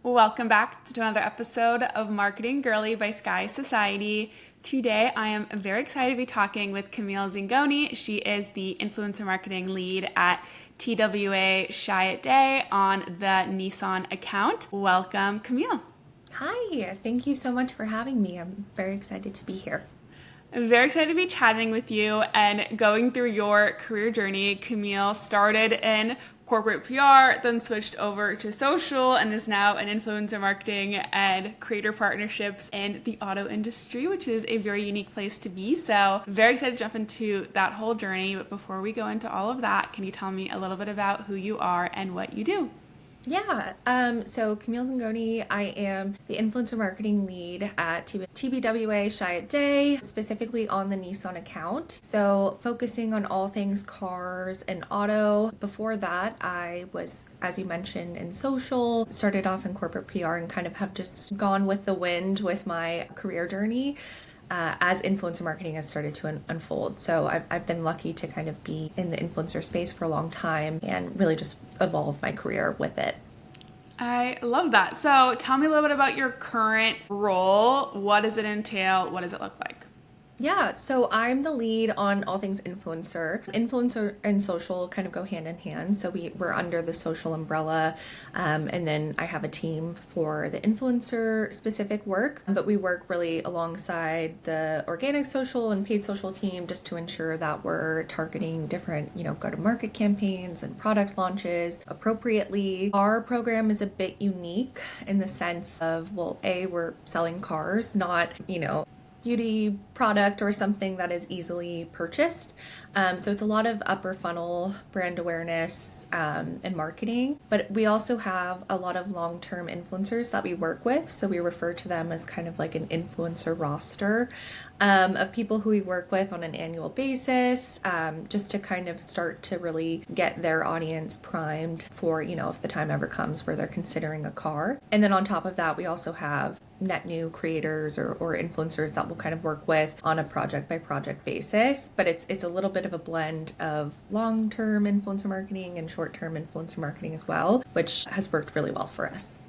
Welcome back to another episode of Marketing Girly by Sky Society. Today, I am very excited to be talking with Camille Zingoni. She is the influencer marketing lead at TWA Shy Day on the Nissan account. Welcome, Camille. Hi, thank you so much for having me. I'm very excited to be here. I'm very excited to be chatting with you and going through your career journey. Camille started in corporate PR, then switched over to social, and is now in influencer marketing and creator partnerships in the auto industry, which is a very unique place to be. So very excited to jump into that whole journey. But before we go into all of that, can you tell me a little bit about who you are and what you do? So Camille Zingoni, I am the influencer marketing lead at TBWA Shy Day, specifically on the Nissan account. So focusing on all things cars and auto. Before that, I was, as you mentioned, in social, started off in corporate PR and kind of have just gone with the wind with my career journey. As influencer marketing has started to unfold. So I've been lucky to kind of be in the influencer space for a long time and really just evolve my career with it. I love that. So tell me a little bit about your current role. What does it entail? What does it look like? So I'm the lead on all things influencer. Influencer and social kind of go hand in hand. So we're under the social umbrella. And then I have a team for the influencer specific work. But we work really alongside the organic social and paid social team just to ensure that we're targeting different, go-to-market campaigns and product launches appropriately. Our program is a bit unique in the sense of, well, we're selling cars, not, beauty product or something that is easily purchased. So it's a lot of upper funnel brand awareness and marketing. But we also have a lot of long-term influencers that we work with. So we refer to them as kind of like an influencer roster of people who we work with on an annual basis, just to kind of start to really get their audience primed for, if the time ever comes where they're considering a car. And then on top of that, we also have net new creators or influencers that we'll kind of work with on a project by project basis. But it's a little bit of a blend of long-term influencer marketing and short-term influencer marketing as well, which has worked really well for us.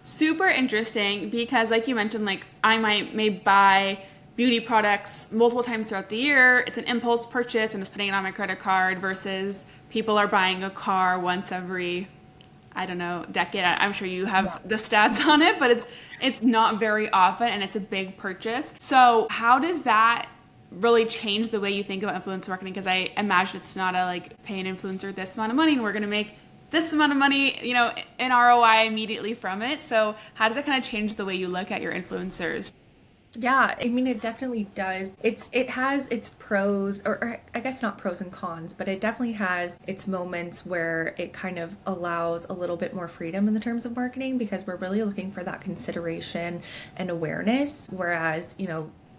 Super interesting because like you mentioned, like I may buy beauty products multiple times throughout the year. It's an impulse purchase. I'm just putting it on my credit card versus people are buying a car once every, I don't know, decade. I'm sure you have the stats on it, but it's not very often and it's a big purchase. So how does that really change the way you think about influencer marketing? Because I imagine it's not a like pay an influencer this amount of money and we're going to make this amount of money, in ROI immediately from it. So how does it kind of change the way you look at your influencers? Yeah, I mean, it definitely does. It has its pros, or I guess not pros and cons, but it definitely has its moments where it kind of allows a little bit more freedom in the terms of marketing because we're really looking for that consideration and awareness. Whereas,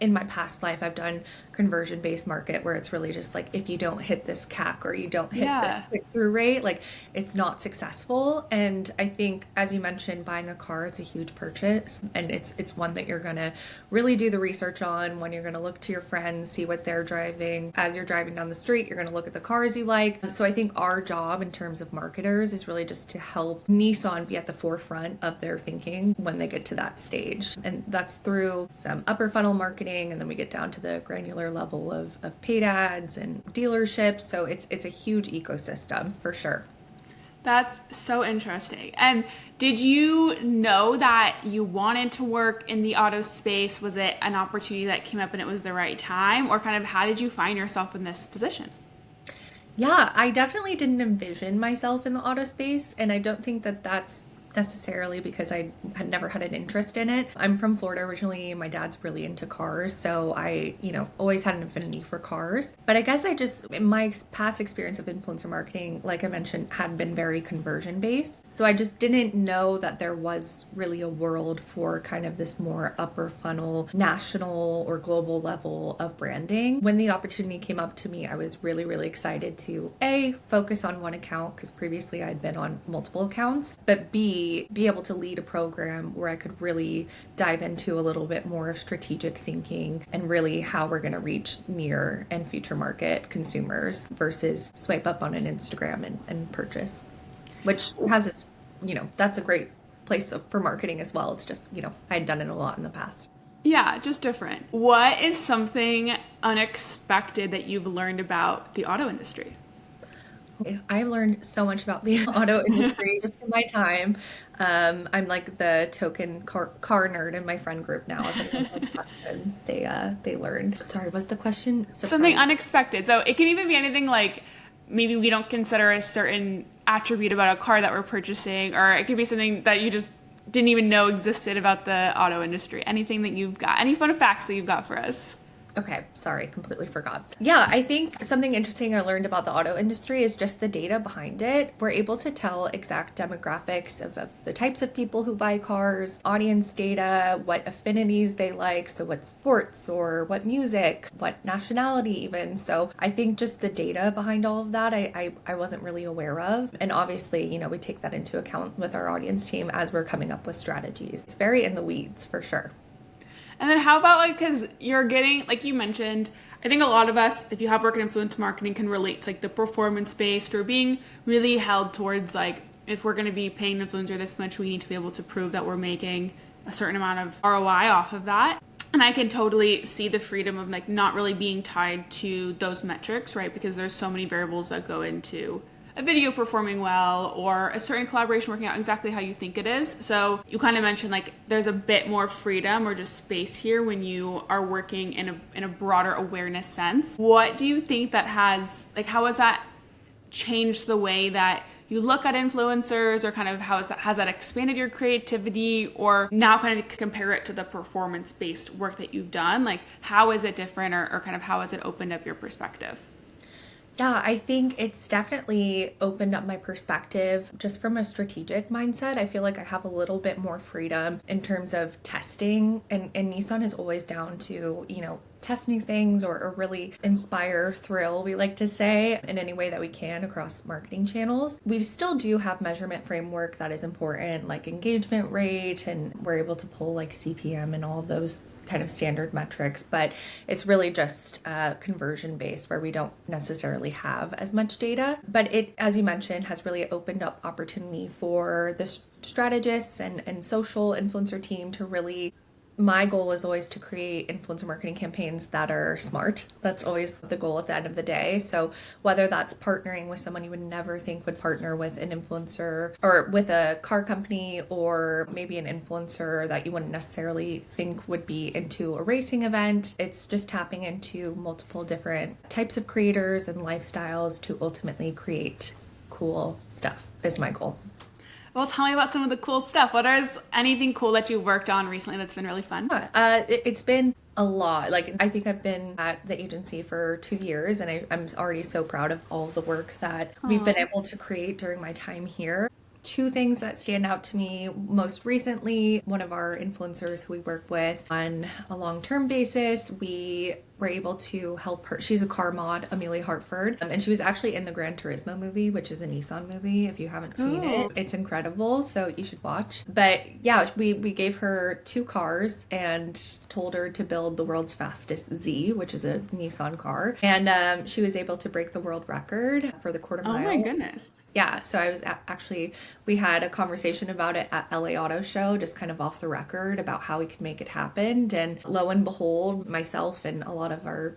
in my past life, I've done conversion-based market where it's really just like, if you don't hit this CAC or you don't hit this Yeah. click-through rate, like it's not successful. And I think, as you mentioned, buying a car, it's a huge purchase. And it's one that you're gonna really do the research on, when you're gonna look to your friends, see what they're driving. As you're driving down the street, you're gonna look at the cars you like. So I think our job in terms of marketers is really just to help Nissan be at the forefront of their thinking when they get to that stage. And that's through some upper funnel marketing, and then we get down to the granular level of paid ads and dealerships. So it's a huge ecosystem for sure. That's so interesting. And did you know that you wanted to work in the auto space? Was it an opportunity that came up and it was the right time? Or kind of how did you find yourself in this position? Yeah, I definitely didn't envision myself in the auto space, and I don't think that that's necessarily because I had never had an interest in it. I'm from Florida originally. My dad's really into cars, so I, always had an affinity for cars. But I guess my past experience of influencer marketing, like I mentioned, had been very conversion based. So I just didn't know that there was really a world for kind of this more upper funnel, national or global level of branding. When the opportunity came up to me, I was really, really excited to focus on one account because previously I'd been on multiple accounts, but B, be able to lead a program where I could really dive into a little bit more of strategic thinking and really how we're going to reach near and future market consumers versus swipe up on an Instagram and purchase, which has its, that's a great place for marketing as well. It's just, I had done it a lot in the past. Yeah, just different. What is something unexpected that you've learned about the auto industry? I've learned so much about the auto industry just in my time. I'm like the token car nerd in my friend group now. If anyone has questions, they learned. Sorry, what's the question? Something unexpected. So it can even be anything like maybe we don't consider a certain attribute about a car that we're purchasing, or it could be something that you just didn't even know existed about the auto industry. Anything that you've got, any fun facts that you've got for us? Okay, sorry, completely forgot. Yeah, I think something interesting I learned about the auto industry is just the data behind it. We're able to tell exact demographics of the types of people who buy cars, audience data, what affinities they like, so what sports or what music, what nationality even. So I think just the data behind all of that, I wasn't really aware of. And obviously, we take that into account with our audience team as we're coming up with strategies. It's very in the weeds for sure. And then how about because you're getting, like you mentioned, I think a lot of us, if you have work in influence marketing, can relate to like the performance based or being really held towards like, if we're going to be paying an influencer this much, we need to be able to prove that we're making a certain amount of ROI off of that. And I can totally see the freedom of like not really being tied to those metrics, right? Because there's so many variables that go into a video performing well or a certain collaboration working out exactly how you think it is. So you kind of mentioned like there's a bit more freedom or just space here when you are working in a broader awareness sense. What do you think that has, like, how has that changed the way that you look at influencers, or kind of has that expanded your creativity, or now kind of compare it to the performance-based work that you've done? Like, how is it different, or kind of how has it opened up your perspective? Yeah, I think it's definitely opened up my perspective just from a strategic mindset. I feel like I have a little bit more freedom in terms of testing, and Nissan is always down to, test new things or really inspire, thrill, we like to say, in any way that we can across marketing channels. We still do have measurement framework that is important, like engagement rate, and we're able to pull like CPM and all of those kind of standard metrics, but it's really just conversion based where we don't necessarily have as much data. But it, as you mentioned, has really opened up opportunity for the strategists and social influencer team to really, my goal is always to create influencer marketing campaigns that are smart. That's always the goal at the end of the day. So whether that's partnering with someone you would never think would partner with an influencer, or with a car company, or maybe an influencer that you wouldn't necessarily think would be into a racing event, it's just tapping into multiple different types of creators and lifestyles to ultimately create cool stuff is my goal. Well, tell me about some of the cool stuff. What is anything cool that you've worked on recently that's been really fun? It's been a lot. Like, I think I've been at the agency for 2 years, and I'm already so proud of all of the work that we've been able to create during my time here. Two things that stand out to me most recently: one of our influencers who we work with on a long-term basis, we were able to help her. She's a car mod, Amelia Hartford, and she was actually in the Gran Turismo movie, which is a Nissan movie. If you haven't seen it, it's incredible, so you should watch. But yeah, we gave her 2 cars and told her to build the world's fastest Z, which is a Nissan car, and she was able to break the world record for the quarter mile. Oh my goodness. Yeah, so I was actually, we had a conversation about it at LA Auto Show, just kind of off the record about how we could make it happen. And lo and behold, myself and a lot of our,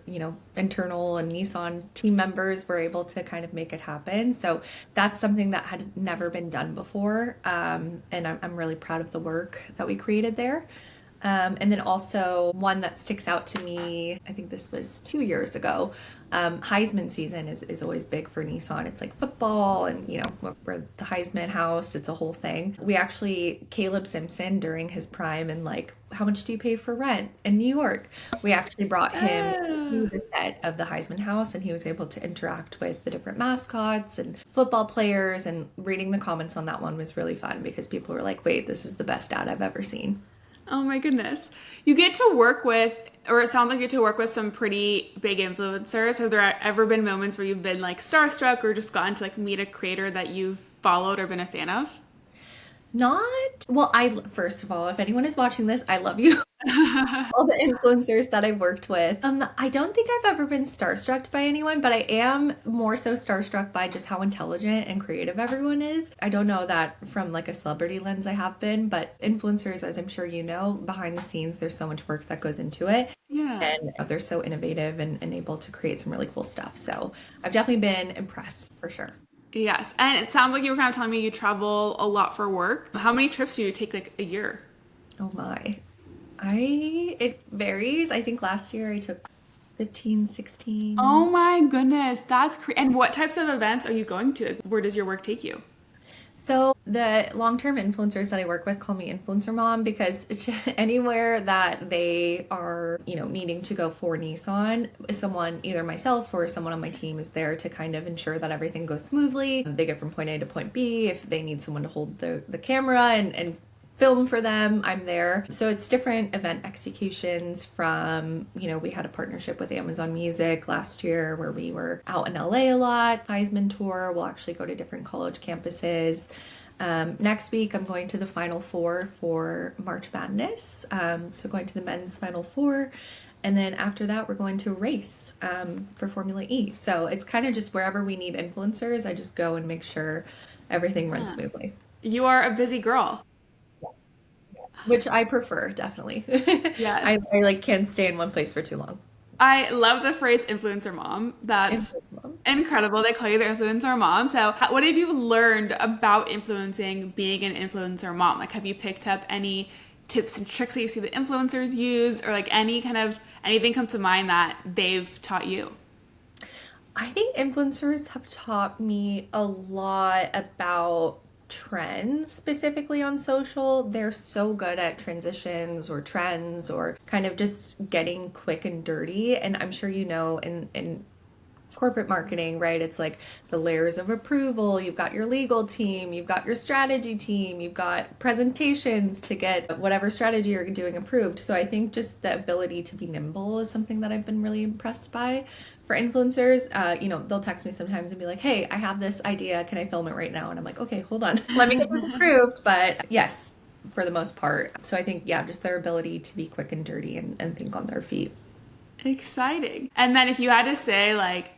internal and Nissan team members were able to kind of make it happen. So that's something that had never been done before. And I'm really proud of the work that we created there. And then also one that sticks out to me, I think this was 2 years ago. Heisman season is always big for Nissan. It's like football, and we're the Heisman house. It's a whole thing. We actually, Caleb Simpson during his prime and like, how much do you pay for rent in New York? We actually brought him to the set of the Heisman house, and he was able to interact with the different mascots and football players, and reading the comments on that one was really fun because people were like, wait, this is the best ad I've ever seen. Oh my goodness. You get to work with, or it sounds like you get to work with some pretty big influencers. Have there ever been moments where you've been like starstruck or just gotten to like meet a creator that you've followed or been a fan of? Not, well, first of all, if anyone is watching this, I love you. All the influencers that I've worked with. I don't think I've ever been starstruck by anyone, but I am more so starstruck by just how intelligent and creative everyone is. I don't know that from like a celebrity lens I have been, but influencers, as I'm sure you know, behind the scenes, there's so much work that goes into it. Yeah. And they're so innovative and able to create some really cool stuff. So I've definitely been impressed for sure. Yes. And it sounds like you were kind of telling me you travel a lot for work. How many trips do you take like a year? Oh my. It varies. I think last year I took 15, 16. Oh my goodness, and what types of events are you going to? Where does your work take you? So the long-term influencers that I work with call me influencer mom because anywhere that they are, needing to go for Nissan, someone, either myself or someone on my team is there to kind of ensure that everything goes smoothly. They get from point A to point B. If they need someone to hold the camera and film for them, I'm there. So it's different event executions from, we had a partnership with Amazon Music last year where we were out in LA a lot. Heisman tour, we'll actually go to different college campuses. Next week, I'm going to the Final Four for March Madness. So going to the men's Final Four. And then after that, we're going to a race for Formula E. So it's kind of just wherever we need influencers, I just go and make sure everything runs Yeah. smoothly. You are a busy girl. Yes. Which I prefer, definitely. Yes. I like can't stay in one place for too long. I love the phrase influencer mom. That's Influence mom. incredible. They call you the influencer mom. So, what have you learned about influencing being an influencer mom? Like, have you picked up any tips and tricks that you see the influencers use, or like any kind of anything come to mind that they've taught you? I think influencers have taught me a lot about trends specifically on social. They're so good at transitions or trends or kind of just getting quick and dirty. And I'm sure in corporate marketing, right? It's like the layers of approval. You've got your legal team, you've got your strategy team, you've got presentations to get whatever strategy you're doing approved. So I think just the ability to be nimble is something that I've been really impressed by. For influencers, they'll text me sometimes and be like, hey, I have this idea. Can I film it right now? And I'm like, okay, hold on. Let me get this approved. But yes, for the most part. So I think, yeah, just their ability to be quick and dirty and think on their feet. Exciting. And then, if you had to say like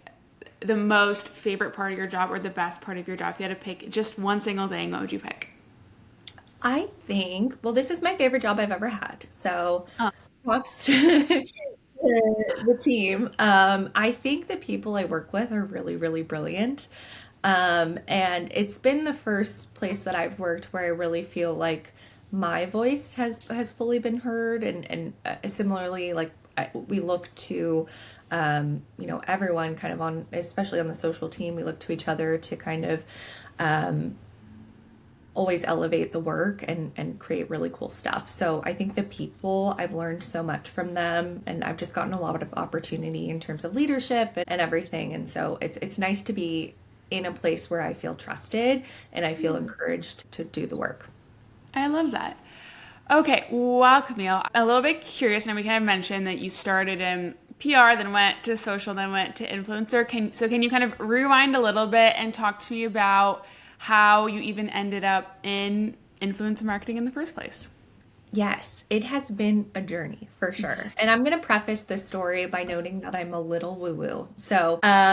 the most favorite part of your job or the best part of your job, if you had to pick just one single thing, what would you pick? I think, well, this is my favorite job I've ever had. So Oh, props to the team. I think the people I work with are really, really brilliant. And it's been the first place that I've worked where I really feel like my voice has fully been heard. And similarly, like we look to, everyone kind of on, especially on the social team, we look to each other to kind of, always elevate the work and create really cool stuff. So I think the people, I've learned so much from them and I've just gotten a lot of opportunity in terms of leadership and everything. And so it's nice to be in a place where I feel trusted and I feel encouraged to do the work. I love that. Okay, well, Camille, a little bit curious. Now we kind of mentioned that you started in PR, then went to social, then went to influencer. Can you kind of rewind a little bit and talk to me about how you even ended up in influencer marketing in the first place? Yes, it has been a journey for sure. And I'm going to preface this story by noting that I'm a little woo-woo. So, I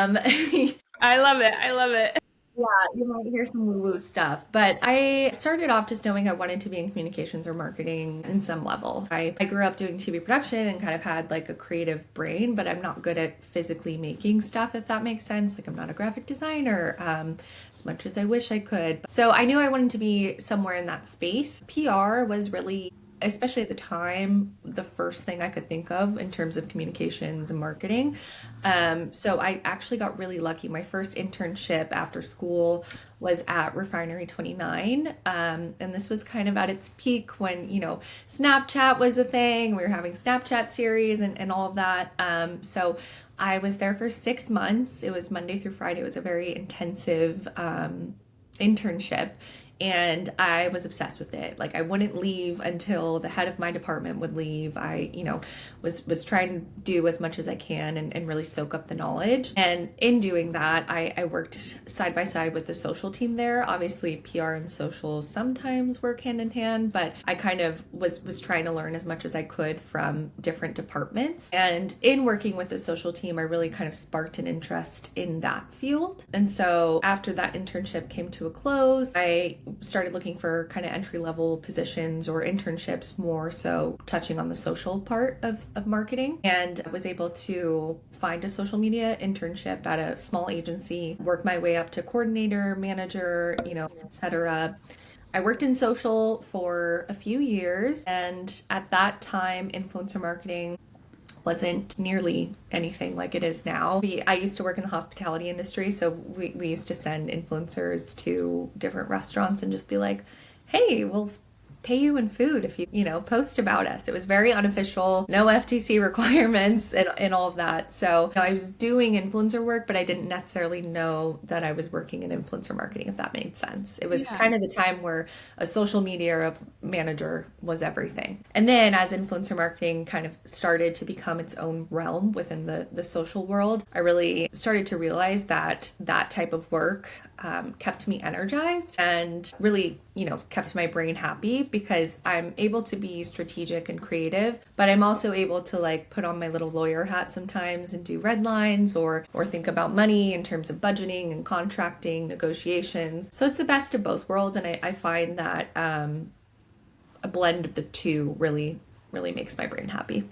love it. I love it. yeah, you might hear some woo-woo stuff, but I started off just knowing I wanted to be in communications or marketing in some level. I grew up doing TV production and kind of had like a creative brain, but I'm not good at physically making stuff, if that makes sense. Like I'm not a graphic designer, as much as I wish I could. So I knew I wanted to be somewhere in that space. PR was really, especially at the time, the first thing I could think of in terms of communications and marketing. So I actually got really lucky. My first internship after school was at Refinery 29. And this was kind of at its peak when, Snapchat was a thing. We were having Snapchat series and all of that. So I was there for 6 months. It was Monday through Friday. It was a very intensive internship. and I was obsessed with it. Like I wouldn't leave until the head of my department would leave. I, was trying to do as much as I can and really soak up the knowledge. And in doing that, I worked side by side with the social team there. Obviously, PR and social sometimes work hand in hand, but I kind of was trying to learn as much as I could from different departments. And in working with the social team, I really kind of sparked an interest in that field. And so after that internship came to a close, I started looking for kind of entry level positions or internships, more so touching on the social part of marketing, and I was able to find a social media internship at a small agency, work my way up to coordinator, manager, etc. I worked in social for a few years, and at that time, influencer marketing wasn't nearly anything like it is now. I used to work in the hospitality industry, so we used to send influencers to different restaurants and just be like, hey, we'll pay you in food if you post about us. It was very unofficial, no FTC requirements and all of that. So I was doing influencer work, but I didn't necessarily know that I was working in influencer marketing, if that made sense. It was kind of the time where a social media manager was everything. And then as influencer marketing kind of started to become its own realm within the social world, I really started to realize that that type of work kept me energized and really, kept my brain happy, because I'm able to be strategic and creative, but I'm also able to like put on my little lawyer hat sometimes and do red lines or think about money in terms of budgeting and contracting, negotiations. So it's the best of both worlds. And I find that a blend of the two really, really makes my brain happy.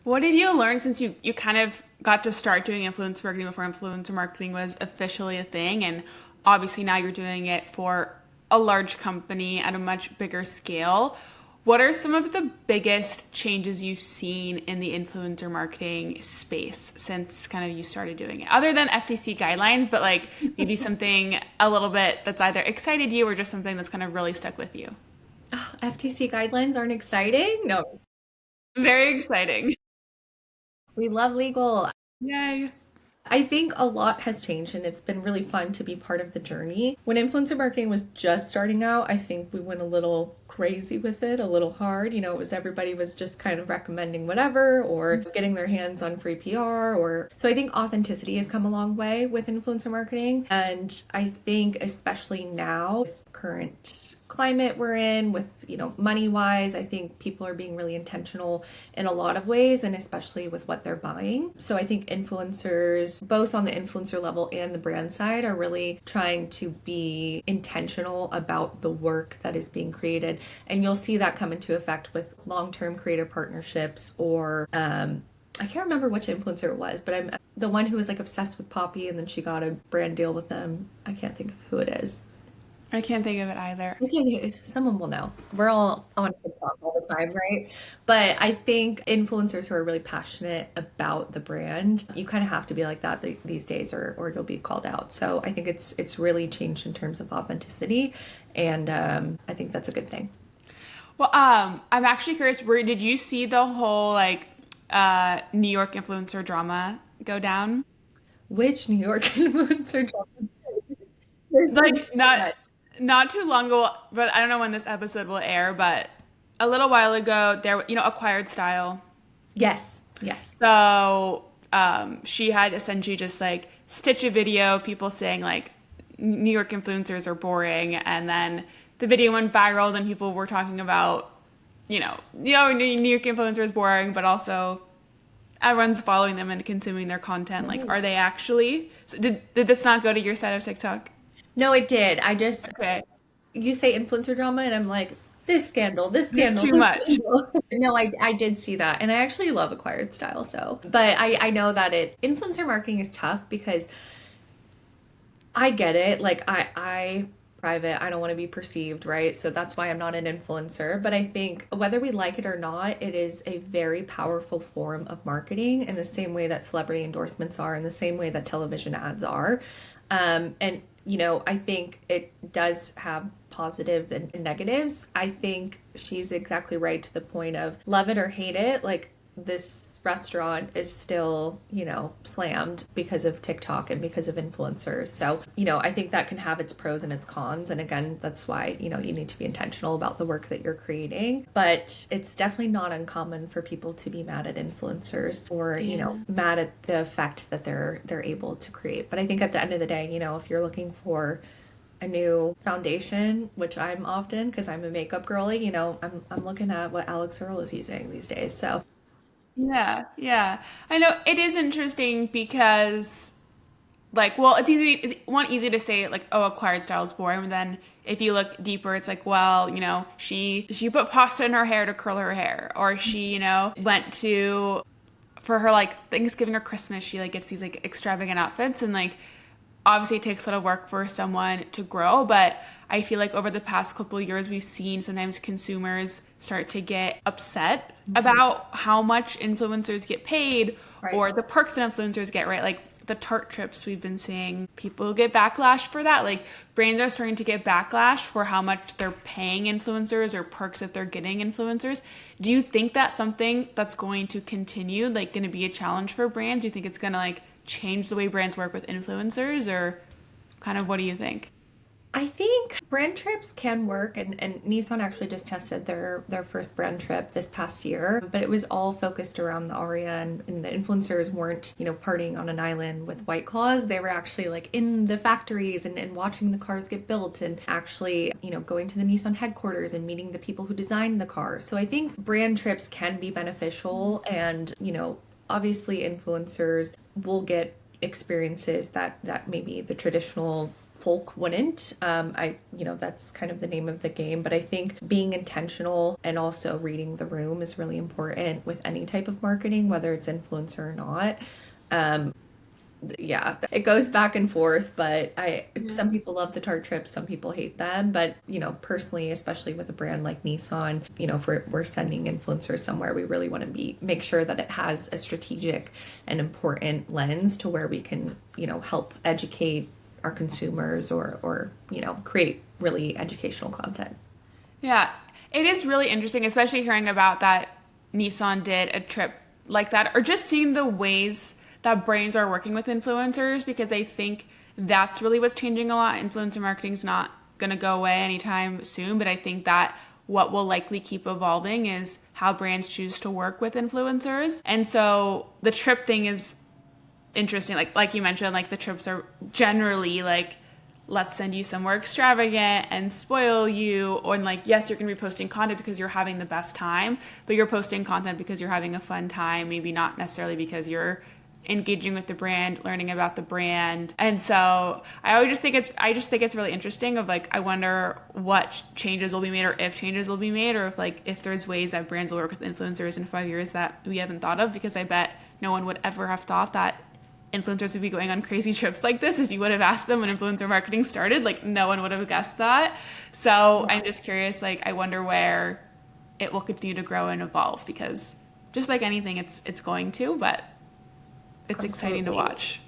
What have you learned since you kind of got to start doing influencer marketing before influencer marketing was officially a thing? And obviously now you're doing it for a large company at a much bigger scale. What are some of the biggest changes you've seen in the influencer marketing space since kind of you started doing it? Other than FTC guidelines, but like maybe something a little bit that's either excited you or just something that's kind of really stuck with you. Oh, FTC guidelines aren't exciting? No. Very exciting. We love legal. Yay. I think a lot has changed, and it's been really fun to be part of the journey. When influencer marketing was just starting out, I think we went a little crazy with it, a little hard. Everybody was just kind of recommending whatever or getting their hands on free PR so I think authenticity has come a long way with influencer marketing. And I think especially now with current climate we're in, with money wise, I think people are being really intentional in a lot of ways, and especially with what they're buying. So I think influencers, both on the influencer level and the brand side, are really trying to be intentional about the work that is being created, and you'll see that come into effect with long-term creator partnerships or I can't remember which influencer it was, but I'm the one who was like obsessed with Poppy and then she got a brand deal with them. I can't think of who it is. I can't think of it either. Okay, someone will know. We're all on TikTok all the time, right? But I think influencers who are really passionate about the brand, you kind of have to be like that these days, or you'll be called out. So I think it's really changed in terms of authenticity, and I think that's a good thing. Well, I'm actually curious, did you see the whole New York influencer drama go down? Which New York influencer? There's Like so not much. not too long ago, but I don't know when this episode will air, but a little while ago there, Acquired Style. Yes, yes. So she had essentially just like stitch a video of people saying like New York influencers are boring, and then the video went viral. Then people were talking about, New York influencer is boring, but also everyone's following them and consuming their content. Like, are they actually? So did this not go to your side of TikTok? No, it did. I just, Okay, you say influencer drama, and I'm like, this scandal, this there's scandal, too this much. scandal. No, I did see that. And I actually love Acquired Style. So, but I know that influencer marketing is tough because I get it. Like, I private, I don't want to be perceived, right? So that's why I'm not an influencer. But I think whether we like it or not, it is a very powerful form of marketing in the same way that celebrity endorsements are, in the same way that television ads are. And I think it does have positive and negatives. I think she's exactly right to the point of love it or hate it. Like, this restaurant is still, slammed because of TikTok and because of influencers. So, I think that can have its pros and its cons. And again, that's why, you need to be intentional about the work that you're creating. But it's definitely not uncommon for people to be mad at influencers or, mad at the effect that they're able to create. But I think at the end of the day, if you're looking for a new foundation, which I'm often because I'm a makeup girly, I'm looking at what Alex Earl is using these days. So Yeah, yeah. I know it is interesting because like, well, it's easy to say like, oh, acquired style is boring, but then if you look deeper, it's like, well, she put pasta in her hair to curl her hair, or she, went to for her like Thanksgiving or Christmas, she like gets these like extravagant outfits, and like obviously it takes a lot of work for someone to grow, but I feel like over the past couple of years we've seen sometimes consumers start to get upset about how much influencers get paid right. or the perks that influencers get, right? Like the Tarte trips, we've been seeing people get backlash for that. Like brands are starting to get backlash for how much they're paying influencers or perks that they're getting influencers. Do you think that's something that's going to continue, like going to be a challenge for brands? Do you think it's going to like change the way brands work with influencers, or kind of what do you think? I think brand trips can work, and Nissan actually just tested their first brand trip this past year, but it was all focused around the Aria, and the influencers weren't, partying on an island with White Claws. They were actually like in the factories and watching the cars get built and actually, going to the Nissan headquarters and meeting the people who designed the cars. So I think brand trips can be beneficial, and, obviously influencers will get experiences that maybe the traditional folk wouldn't. That's kind of the name of the game. But I think being intentional and also reading the room is really important with any type of marketing, whether it's influencer or not. Yeah, it goes back and forth, but some people love the Tarte trips, some people hate them. But, personally, especially with a brand like Nissan, if we're sending influencers somewhere, we really want to make sure that it has a strategic and important lens to where we can, help educate our consumers or create really educational content. Yeah, it is really interesting, especially hearing about that Nissan did a trip like that, or just seeing the ways that brands are working with influencers, because I think that's really what's changing a lot. Influencer marketing is not going to go away anytime soon, but I think that what will likely keep evolving is how brands choose to work with influencers. And so the trip thing is interesting. Like you mentioned, like the trips are generally like, let's send you somewhere extravagant and spoil you, or like, yes, you're going to be posting content because you're having the best time, but you're posting content because you're having a fun time, maybe not necessarily because you're engaging with the brand, learning about the brand. And so I just think it's really interesting of like, I wonder what changes will be made, or if changes will be made, or if there's ways that brands will work with influencers in 5 years that we haven't thought of, because I bet no one would ever have thought that influencers would be going on crazy trips like this. If you would have asked them when influencer marketing started, like no one would have guessed that. So I'm just curious, like I wonder where it will continue to grow and evolve, because just like anything, it's going to, but it's exciting to watch.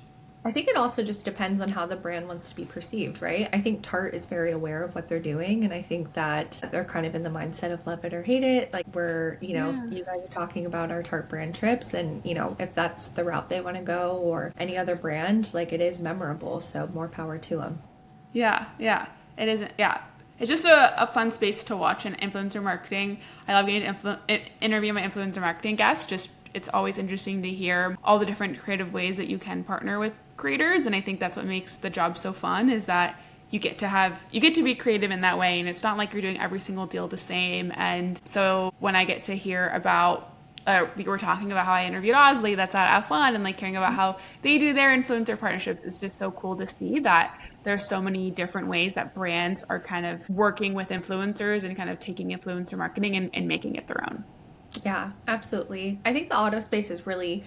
I think it also just depends on how the brand wants to be perceived, right? I think Tarte is very aware of what they're doing, and I think that they're kind of in the mindset of love it or hate it. Like you guys are talking about our Tarte brand trips, and if that's the route they want to go, or any other brand, like it is memorable. So more power to them. Yeah, it isn't. Yeah, it's just a fun space to watch in influencer marketing. I love getting to interview my influencer marketing guests. Just it's always interesting to hear all the different creative ways that you can partner with creators, and I think that's what makes the job so fun, is that you get to be creative in that way, and it's not like you're doing every single deal the same. And so when I get to hear about we were talking about how I interviewed Osley, that's at F1, and like hearing about how they do their influencer partnerships, it's just so cool to see that there's so many different ways that brands are kind of working with influencers and kind of taking influencer marketing and making it their own. Yeah, absolutely. I think the auto space is really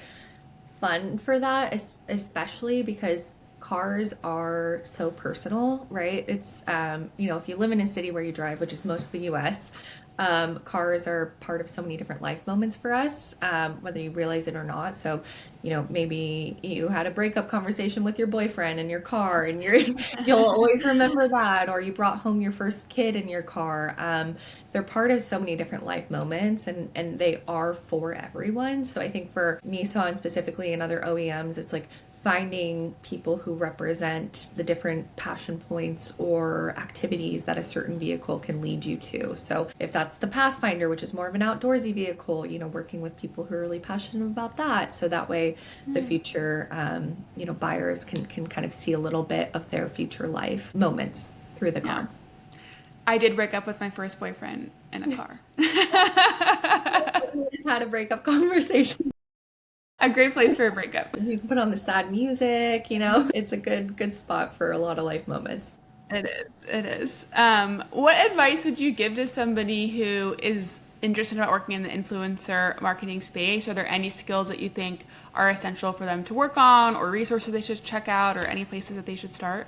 fun for that, especially because cars are so personal, right? It's, if you live in a city where you drive, which is most of the US, Cars are part of so many different life moments for us, whether you realize it or not. So, maybe you had a breakup conversation with your boyfriend in your car, and you'll always remember that, or you brought home your first kid in your car. They're part of so many different life moments, and they are for everyone. So I think for Nissan specifically and other OEMs, it's like finding people who represent the different passion points or activities that a certain vehicle can lead you to. So if that's the Pathfinder, which is more of an outdoorsy vehicle, working with people who are really passionate about that. So that way the future, buyers can kind of see a little bit of their future life moments through the car. I did break up with my first boyfriend in a car. We just had a breakup conversation. A great place for a breakup. You can put on the sad music, it's a good spot for a lot of life moments. It is. What advice would you give to somebody who is interested about working in the influencer marketing space? Are there any skills that you think are essential for them to work on, or resources they should check out, or any places that they should start?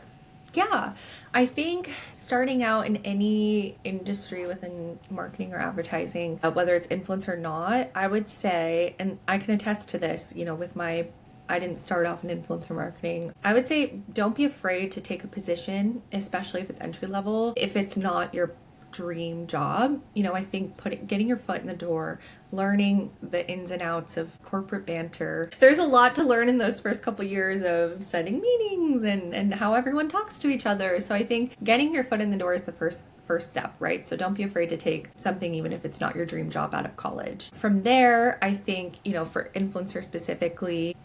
Yeah, I think starting out in any industry within marketing or advertising, whether it's influence or not, I would say, and I can attest to this, I didn't start off in influencer marketing. I would say don't be afraid to take a position, especially if it's entry level, if it's not your dream job. I think getting your foot in the door, learning the ins and outs of corporate banter. There's a lot to learn in those first couple years of setting meetings and how everyone talks to each other. So I think getting your foot in the door is the first step, right? So don't be afraid to take something even if it's not your dream job out of college. From there, I think, for influencers specifically,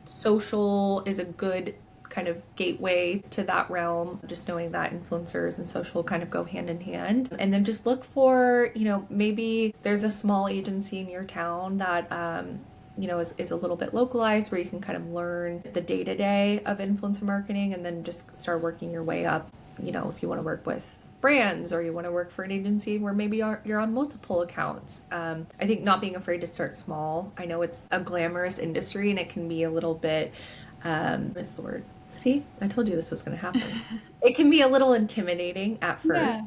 social is a good kind of gateway to that realm, just knowing that influencers and social kind of go hand in hand. And then just look for, maybe there's a small agency in your town that is a little bit localized, where you can kind of learn the day-to-day of influencer marketing, and then just start working your way up. If you want to work with brands, or you want to work for an agency where maybe you're on multiple accounts. I think not being afraid to start small. I know it's a glamorous industry, and it can be a little bit, what's the word? See, I told you this was going to happen. It can be a little intimidating at first,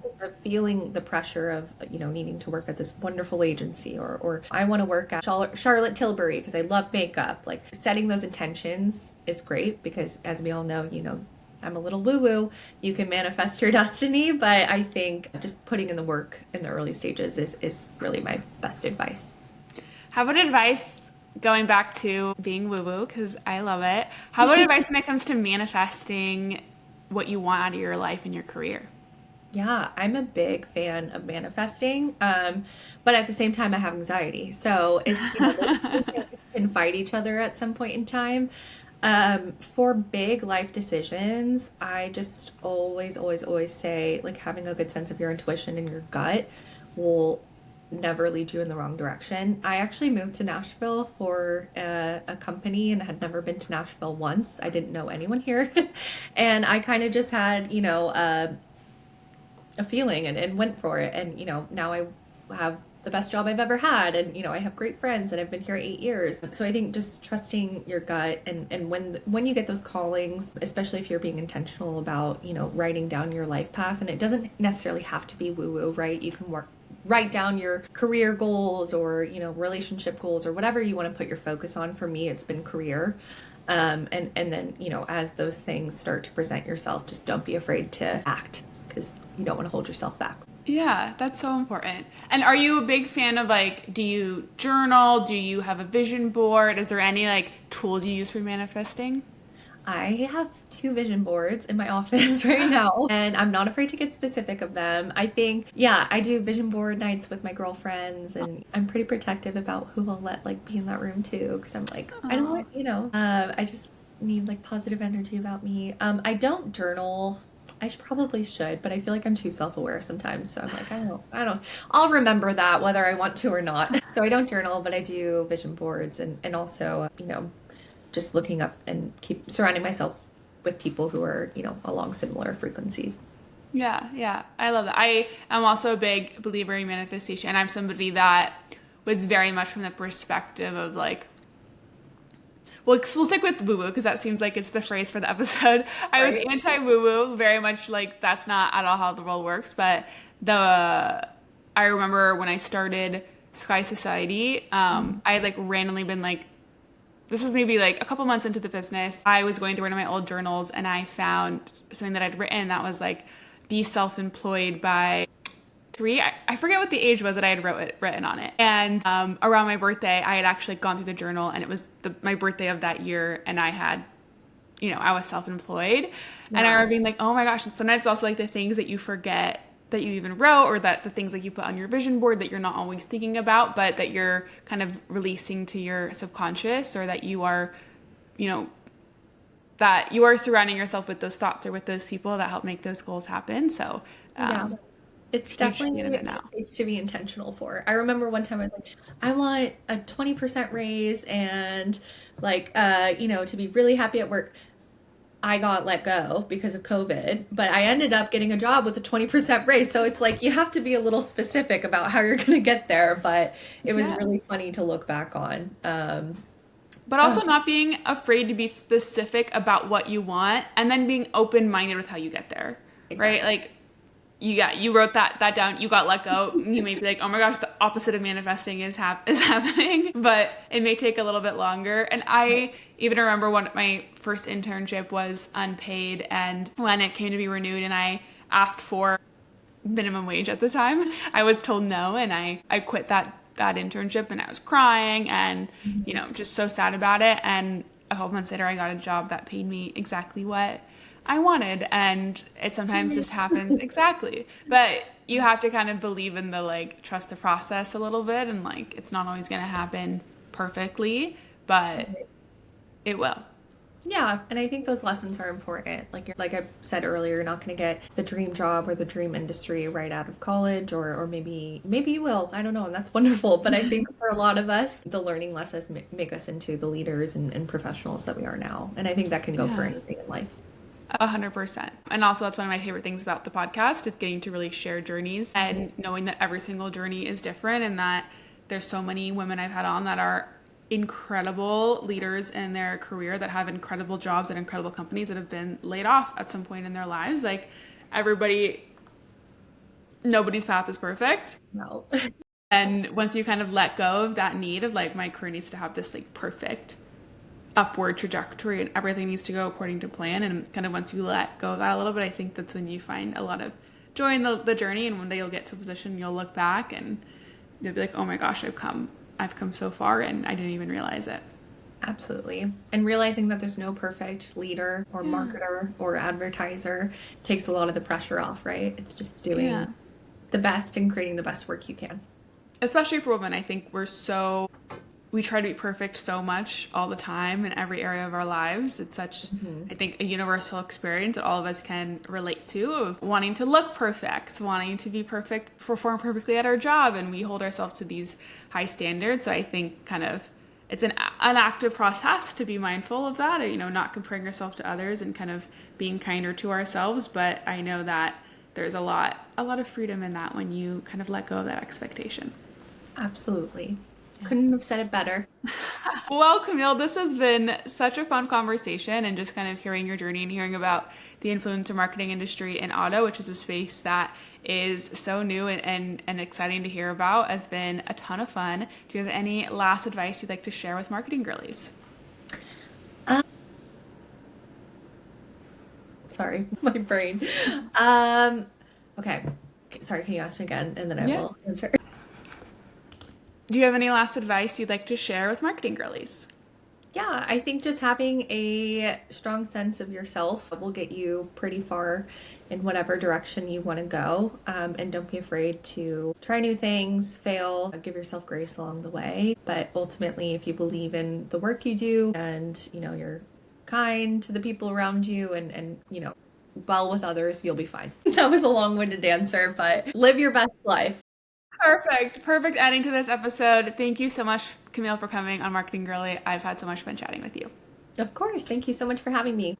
feeling the pressure of, needing to work at this wonderful agency, or I want to work at Charlotte Tilbury because I love makeup. Like, setting those intentions is great, because as we all know, I'm a little woo-woo. You can manifest your destiny, but I think just putting in the work in the early stages is really my best advice. How about advice, going back to being woo-woo, because I love it. How about advice when it comes to manifesting what you want out of your life and your career? Yeah, I'm a big fan of manifesting, but at the same time, I have anxiety. So it's, those two things can fight each other at some point in time. For big life decisions, I just always say, like, having a good sense of your intuition and your gut will never lead you in the wrong direction. I actually moved to Nashville for a company, and had never been to Nashville once. I didn't know anyone here. And I kind of just had, a feeling and went for it. And, now I have the best job I've ever had. And, I have great friends, and I've been here 8 years. So I think just trusting your gut, and when you get those callings, especially if you're being intentional about, writing down your life path, and it doesn't necessarily have to be woo-woo, right? You can write down your career goals, or, relationship goals, or whatever you want to put your focus on. For me, it's been career. And then, as those things start to present yourself, just don't be afraid to act, because you don't want to hold yourself back. Yeah, that's so important. And are you a big fan of, like, do you journal? Do you have a vision board? Is there any, like, tools you use for manifesting? I have 2 vision boards in my office right now, and I'm not afraid to get specific of them. I think, I do vision board nights with my girlfriends, and I'm pretty protective about who I'll let, like, be in that room too, because I'm like, I don't want, I just need, like, positive energy about me. I don't journal. Probably should, but I feel like I'm too self-aware sometimes. So I'm like, I don't, I'll remember that whether I want to or not. So I don't journal, but I do vision boards, and also, just looking up and keep surrounding myself with people who are, along similar frequencies. Yeah. I love that. I am also a big believer in manifestation, and I'm somebody that was very much from the perspective of, like, well, we'll stick with woo-woo, because that seems like it's the phrase for the episode. I was anti-woo-woo, very much like that's not at all how the world works, but I remember when I started Sky Society, I had like randomly been like, this was maybe like a couple months into the business. I was going through one of my old journals and I found something that I'd written that was like, be self-employed by 3. I forget what the age was that I had written on it. And around my birthday, I had actually gone through the journal and it was my birthday of that year. And I had, I was self-employed. And I remember being like, oh my gosh. And sometimes it's also like the things that you forget that you even wrote, or that the things that you put on your vision board that you're not always thinking about, but that you're kind of releasing to your subconscious, or that you are, that you are surrounding yourself with those thoughts or with those people that help make those goals happen. So, Yeah. It's definitely a space to be intentional for. I remember one time I was like, I want a 20% raise and like, to be really happy at work. I got let go because of COVID, but I ended up getting a job with a 20% raise. So it's like you have to be a little specific about how you're going to get there. But it was really funny to look back on. But also not being afraid to be specific about what you want, and then being open-minded with how you get there, right? Like you wrote that down, you got let go. You may be like, oh my gosh, the opposite of manifesting is happening, but it may take a little bit longer. And I even remember my first internship was unpaid, and when it came to be renewed and I asked for minimum wage at the time, I was told no, and I quit that internship, and I was crying and just so sad about it. And a couple months later I got a job that paid me exactly what I wanted, and it sometimes just happens. Exactly. But you have to kind of believe in the like trust the process a little bit, and like it's not always going to happen perfectly, but it will. Yeah, and I think those lessons are important. Like I said earlier, you're not going to get the dream job or the dream industry right out of college, or maybe you will. I don't know, and that's wonderful. But I think for a lot of us, the learning lessons make us into the leaders and professionals that we are now. And I think that can go for anything in life. 100%. And also that's one of my favorite things about the podcast is getting to really share journeys and knowing that every single journey is different, and that there's so many women I've had on that are incredible leaders in their career, that have incredible jobs at incredible companies, that have been laid off at some point in their lives. Like nobody's path is perfect. No. And once you kind of let go of that need of like, my career needs to have this like perfect upward trajectory and everything needs to go according to plan, and kind of once you let go of that a little bit, I think that's when you find a lot of joy in the journey. And one day you'll get to a position, you'll look back and you'll be like, oh my gosh, I've come so far and I didn't even realize it. Absolutely. And realizing that there's no perfect leader or marketer or advertiser takes a lot of the pressure off, right? It's just doing the best and creating the best work you can. Especially for women, I think we try to be perfect so much all the time in every area of our lives. It's such, I think, a universal experience that all of us can relate to, of wanting to look perfect, wanting to be perfect, perform perfectly at our job, and we hold ourselves to these high standards. So I think kind of it's an active process to be mindful of that, not comparing yourself to others and kind of being kinder to ourselves. But I know that there's a lot of freedom in that when you kind of let go of that expectation. Absolutely. Couldn't have said it better. Well, Camille, this has been such a fun conversation, and just kind of hearing your journey and hearing about the influencer marketing industry in auto, which is a space that is so new and exciting to hear about, has been a ton of fun. Do you have any last advice you'd like to share with marketing girlies? Sorry, my brain. Okay. Sorry, can you ask me again? And then I will answer. Do you have any last advice you'd like to share with marketing girlies? Yeah, I think just having a strong sense of yourself will get you pretty far in whatever direction you want to go. And don't be afraid to try new things, fail, give yourself grace along the way. But ultimately, if you believe in the work you do and, you're kind to the people around you and well with others, you'll be fine. That was a long-winded answer, but live your best life. Perfect ending to this episode. Thank you so much, Camille, for coming on Marketing Girly. I've had so much fun chatting with you. Of course. Thank you so much for having me.